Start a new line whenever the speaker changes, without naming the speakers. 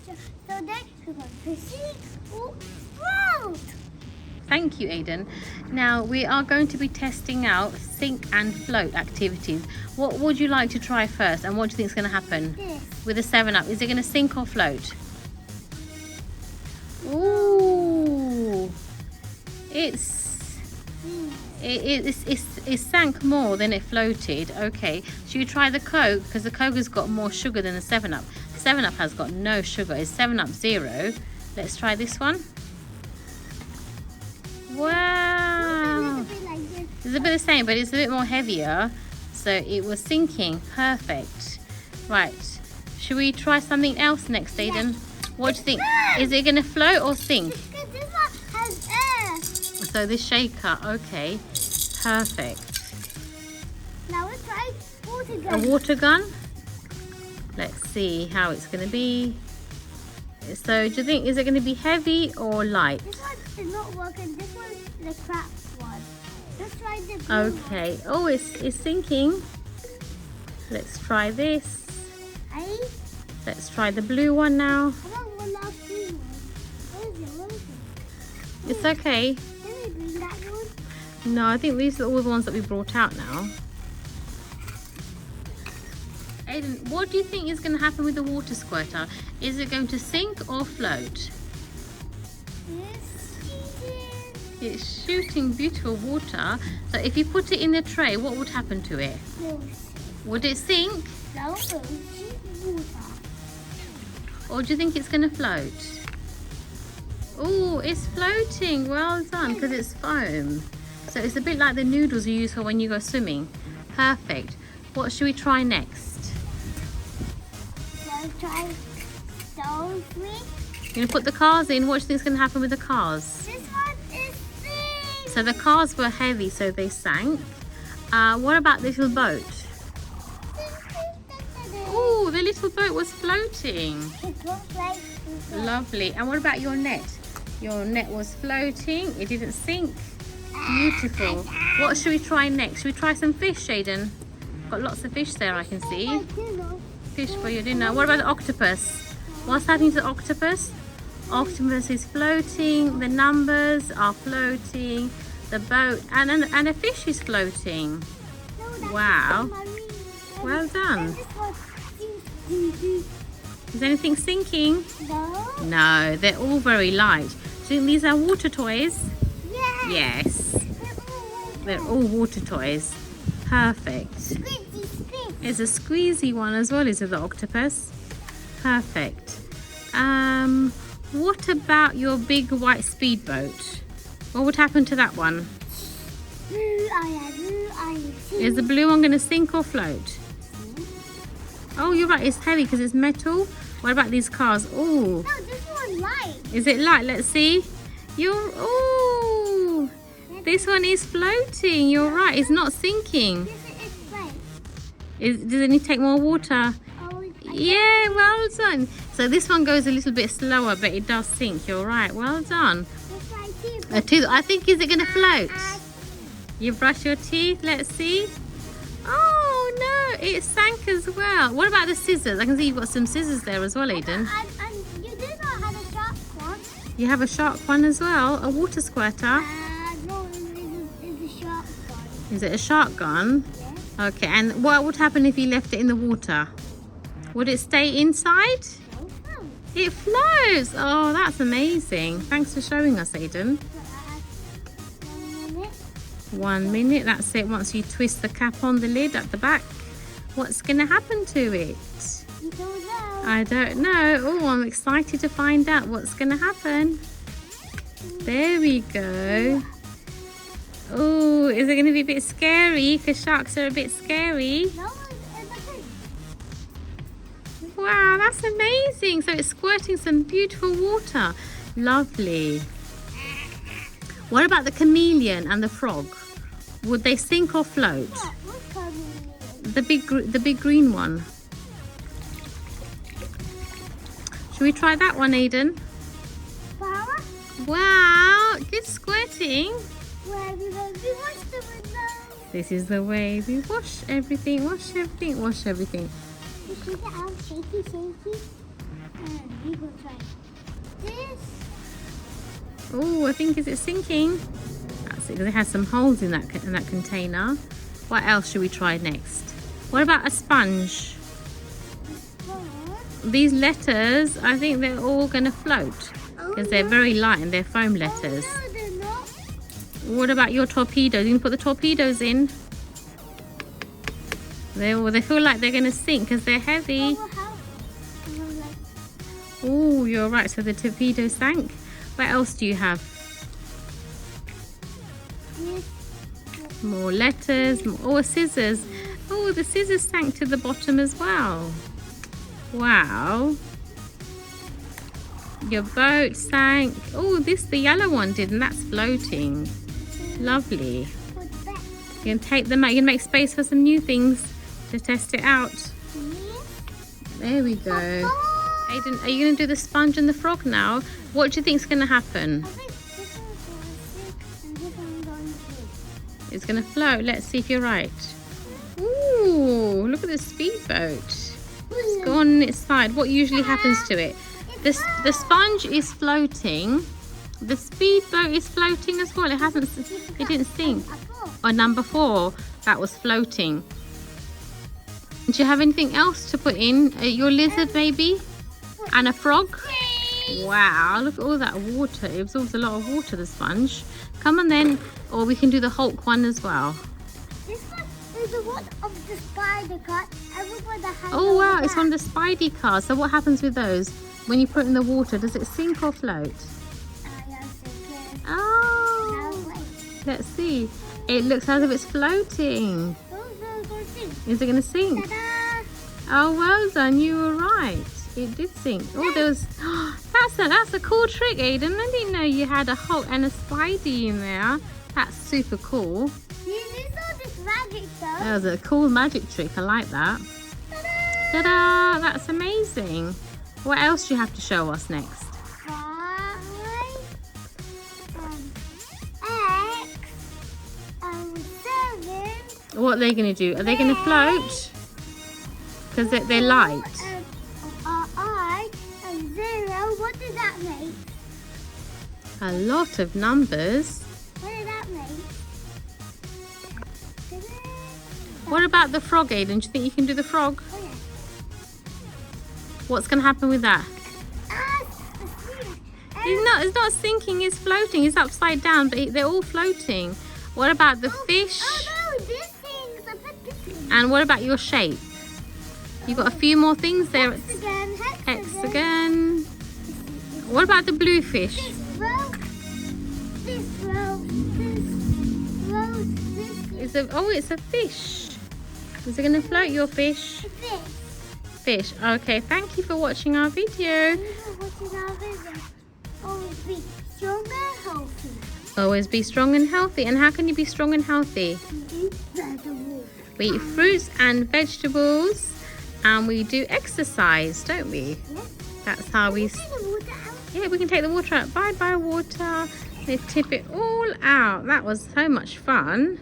So then we're going to sink or float.
Thank you, Aidan. Now we are going to be testing out sink and float activities. What would you like to try first, and what do you think is going to happen
This.
with the 7-Up? Is it going to sink or float? Ooh, it sank more than it floated. Okay, should we try the Coke? Because the Coke has got more sugar than the 7-Up. 7-Up has got no sugar. It's 7-Up Zero. Let's try this one. Wow, it's a bit the same, but it's a bit more heavier, so it was sinking. Perfect. Right, should we try something else next, Aidan? What do you think? Is it going to float or sink?
Because this one has air.
So this shaker, okay, perfect.
Now let's try water
A
gun.
water gun. Let's see how it's going to be. So do you think, is it going to be heavy or light?
This one is not working. This one is the crap one. Let's try the blue one.
Okay. Oh, it's sinking. Let's try this.
Hey,
Let's try the blue one now.
I want one last blue one. Where is it? Where is it?
It's okay.
Can we bring that one?
No, I think these are all the ones that we brought out now. Aidan, what do you think is going to happen with the water squirter? Is it going to sink or float? It's shooting beautiful water. So if you put it in the tray, what would happen to it? Would it sink?
No, it will shoot water.
Or do you think it's going to float? Oh, it's floating. Well done, because it's foam. So it's a bit like the noodles you use for when you go swimming. Perfect. What should we try next?
Let's try those three.
You're going to put the cars in. What do you think is going to happen with the cars?
This one is big.
So the cars were heavy, so they sank. What about the little boat? Oh, the little boat was floating.
It looks like
Lovely. And what about your net? Your net was floating. It didn't sink. Beautiful. What should we try next? Should we try some fish, Aidan? Got lots of fish there, I can see. Fish for your dinner. What about the octopus? What's happening to the octopus? Octopus is floating. The numbers are floating. The boat and a fish is floating. Wow. Well done. Is anything sinking?
No.
No, they're all very light. Do you think these are water toys?
Yeah.
Yes. They're all water toys. Perfect.
Squeaky, squeaky.
There's a squeezy one as well, is it, the octopus? Perfect. What about your big white speedboat? What would happen to that one? Is the blue one going to sink or float? Oh, you're right, it's heavy because it's metal. What about these cars? Oh,
No, this one's light.
is it light? Let's see. Oh, this one is floating. You're right, it's not sinking.
This is light.
Does it need to take more water?
Oh,
Yeah, well done. So this one goes a little bit slower, but it does sink. You're right. Well done.
it's like this.
A tooth. I think, is it going to float? You brush your teeth. Let's see. Oh no, it sank as well. What about the scissors? I can see you've got some scissors there as well, Aidan.
And you did not have a sharp one.
You have a sharp one as well. A water squirter.
No, it's a sharp one.
Is it a shark gun?
Yeah.
Okay. And what would happen if you left it in the water? Would it stay inside?
No.
It floats. Oh, that's amazing. Thanks for showing us, Aidan.
1 minute.
1 minute, that's it. Once you twist the cap on the lid at the back, what's going to happen to it?
You don't know.
I don't know. Oh, I'm excited to find out what's going to happen. There we go. Oh, is it going to be a bit scary? Because sharks are a bit scary.
No, it's okay.
Wow, that's amazing. So it's squirting some beautiful water. Lovely. What about the chameleon and the frog? Would they sink or float?
What's coming?
The big green one. Should we try that one, Aidan?
Power?
Wow, good squirting.
Where we will be washed the window.
This is the way we wash everything, wash everything, wash everything.
You see the arm shaky, shaky? we're going to try this.
Oh, I think, is it sinking? That's it, because it has some holes in that container. What else should we try next? What about a sponge? These letters, I think they're all going to float because they're very light and they're foam letters.
Oh, no, they're not.
What about your torpedoes? You can put the torpedoes in. They feel like they're going to sink because they're heavy. Oh, you're right. So the torpedo sank. What else do you have? More letters. Oh, scissors. Oh, the scissors sank to the bottom as well. Wow. Your boat sank. Oh, the yellow one did, and that's floating. Lovely. You can take them out. You can make space for some new things to test it out. There we go. Aidan, are you going to do the sponge and the frog now? What do you think is going to happen?
I think this one's going to sink and this one's going to float.
It's going to float. Let's see if you're right. Ooh, look at the speedboat. It's gone on its side. What usually happens to it? The sponge is floating. The speedboat is floating as well. It didn't sink. Oh, number 4, that was floating. Do you have anything else to put in? Your lizard maybe? And a frog? Wow, look at all that water. It absorbs a lot of water, the sponge. Come on then. Or we can do the Hulk one as well.
This one is the one of the spider car. Everyone that has
Oh wow, it's one of the Spidey cars. So what happens with those? When you put it in the water, does it sink or float?
Yes, it can.
Oh, let's see. It looks as if it's floating. Is it going to sink?
Ta-da!
Oh, well done. You were right. It did sink. Oh, there was... That's a cool trick, Aidan. I didn't know you had a Hulk and a Spidey in there. That's super cool.
You saw this magic though.
That was a cool magic trick. I like that.
Ta-da!
Ta-da! That's amazing. What else do you have to show us next?
5, X, 7.
What are they going to do? Are they going to float? Because they're light.
I and 0. What did that make?
A lot of numbers.
What did that make?
What about the frog, Aidan? Do you think you can do the frog?
Oh, yeah.
What's going to happen with that? It's not sinking, it's floating. It's upside down, but they're all floating. What about the fish?
Oh no, this thing's a bit different.
And what about your shape? You've got a few more things there.
Hexagon,
Hexagon. What about the blue fish?
This row, this row, this row, this.
It's a fish. Is it going to float, your fish? Fish. Okay, thank you for watching our video.
Always be strong and healthy.
Always be strong and healthy. And how can you be strong and healthy? We eat fruits and vegetables, and we do exercise, don't we?
Yes.
That's how we...
Take the water out.
Yeah, we can take the water out. Bye-bye, water. They tip it all out. That was so much fun.